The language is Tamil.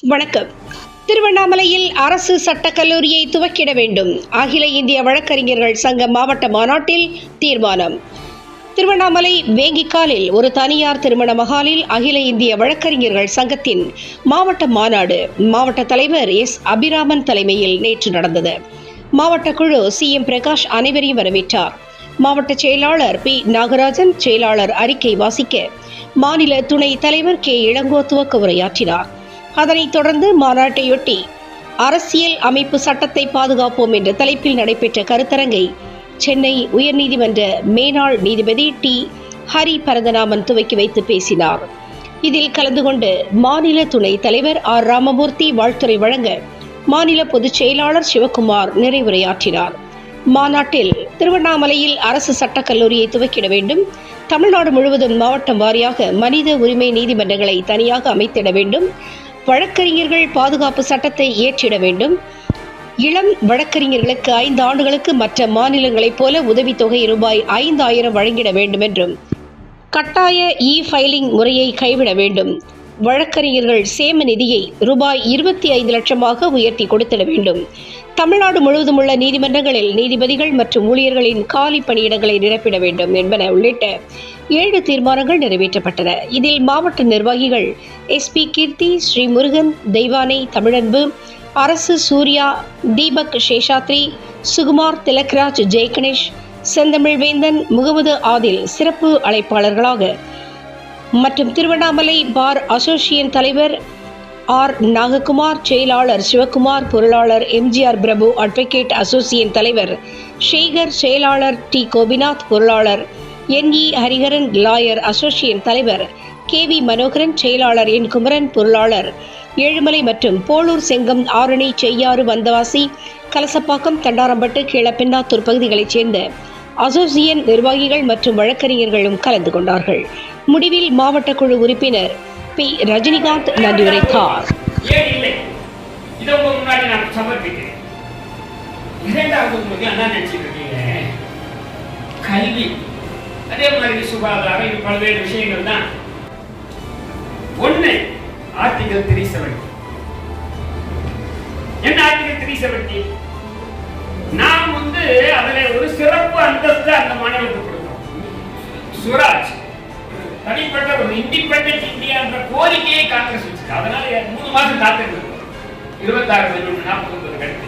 வணக்கம். திருவண்ணாமலையில் அரசு சட்டக் கல்லூரியை துவக்கிட வேண்டும். அகில இந்திய வழக்கறிஞர்கள் சங்க மாவட்ட மாநாட்டில் தீர்மானம். திருவண்ணாமலை வேங்கிக்காலில் ஒரு தனியார் திருமண மகாலில் அகில இந்திய வழக்கறிஞர்கள் சங்கத்தின் மாவட்ட மாநாடு மாவட்ட தலைவர் எஸ். அபிராமன் தலைமையில் நேற்று நடந்தது. மாவட்ட குழு CM பிரகாஷ் அனைவரையும் வரவேற்றார். மாவட்ட செயலாளர் P. நாகராஜன் செயலாளர் அறிக்கை வாசிக்க, மாநில துணை தலைவர் K. இளங்கோ துவக்க உரையாற்றினார். அதனைத் தொடர்ந்து மாநாட்டையொட்டி அரசியல் அமைப்பு சட்டத்தை பாதுகாப்போம் என்ற தலைப்பில் நடைபெற்ற கருத்தரங்கை சென்னை உயர்நீதிமன்ற மேனாள் நீதிபதி T. ஹரி பரதநாமன் துவக்கி வைத்து பேசினார். இதில் கலந்து கொண்டு மாநில துணை தலைவர் R. ராமமூர்த்தி வாழ்த்துரை வழங்க, மாநில பொதுச் செயலாளர் சிவக்குமார் நிறைவுரையாற்றினார். மாநாட்டில் திருவண்ணாமலையில் அரசு சட்டக் கல்லூரியை துவக்கிட வேண்டும், தமிழ்நாடு முழுவதும் மாவட்டம் வாரியாக மனித உரிமை நீதிமன்றங்களை தனியாக அமைத்திட வேண்டும், வழக்கறிஞர்கள் பாதுகாப்பு சட்டத்தை இயற்றிட வேண்டும், இளம் வழக்கறிஞர்களுக்கு 5 ஆண்டுகளுக்கு மற்ற மாநிலங்களைப் போல உதவித்தொகை ரூபாய் 5000 வழங்கிட வேண்டும் என்றும், கட்டாய ஃபைலிங் முறையை கைவிட வேண்டும், வழக்கறிஞர்கள் சேம நிதியை ரூபாய் 25 லட்சமாக உயர்த்தி கொடுத்திட வேண்டும், தமிழ்நாடு முழுவதும் உள்ள நீதிமன்றங்களில் நீதிபதிகள் மற்றும் ஊழியர்களின் காலி பணியிடங்களை நிரப்பிட வேண்டும் என்பன உள்ளிட்ட 7 தீர்மானங்கள் நிறைவேற்றப்பட்டன. இதில் மாவட்ட நிர்வாகிகள் SP கீர்த்தி, ஸ்ரீ முருகன், தெய்வானை, தமிழன்பு, அரசு சூர்யா, தீபக் சேஷாத்ரி, சுகுமார், திலக்ராஜ், ஜெயகணேஷ், செந்தமிழ் வேந்தன், முகமது ஆதில் சிறப்பு அழைப்பாளர்களாக மற்றும் திருவண்ணாமலை பார் அசோசியேஷன் தலைவர் R. நாககுமார், செயலாளர் சிவக்குமார், பொருளாளர் MGR பிரபு, அட்வொகேட் அசோசியேஷன் தலைவர் சேகர், செயலாளர் T. கோபிநாத், பொருளாளர் NE ஹரிஹரன், லாயர் அசோசியேஷன் தலைவர் KV மனோகரன், செயலாளர் N. குமரன், பொருளாளர் ஏழுமலை மற்றும் போலூர், செங்கம், ஆரணி, செய்யாறு, வந்தவாசி, கலசப்பாக்கம், தண்டாரம்பட்டு, கீழப்பெண்ணாத்தூர் பகுதிகளைச் சேர்ந்த அசோசியேஷன் நிர்வாகிகள் மற்றும் வழக்கறிஞர்களும் கலந்து கொண்டார்கள். முடிவில் மாவட்ட குழு உறுப்பினர் P. ரஜினிகாந்த் நன்றி உரைத்தார். கல்வி, அதே மாதிரி சுகாதாரம், இது பல்வேறு விஷயங்கள் தான். ஒண்ணு ஆர்டிகல் 370. என்ன ஆர்டிகல் 370? நாம் அதுல ஒரு சிறப்பு அந்தஸ்து அந்த மாநிலத்துக்கு கொடுக்கிறோம். சுராஜ், தனிப்பட்ட ஒரு இண்டிபெண்டன்ட் இந்தியா என்ற கோரிக்கையை காங்கிரஸ் வச்சு, அதனால 3 மாசம் காத்திருந்தோம். 26 40 கழித்து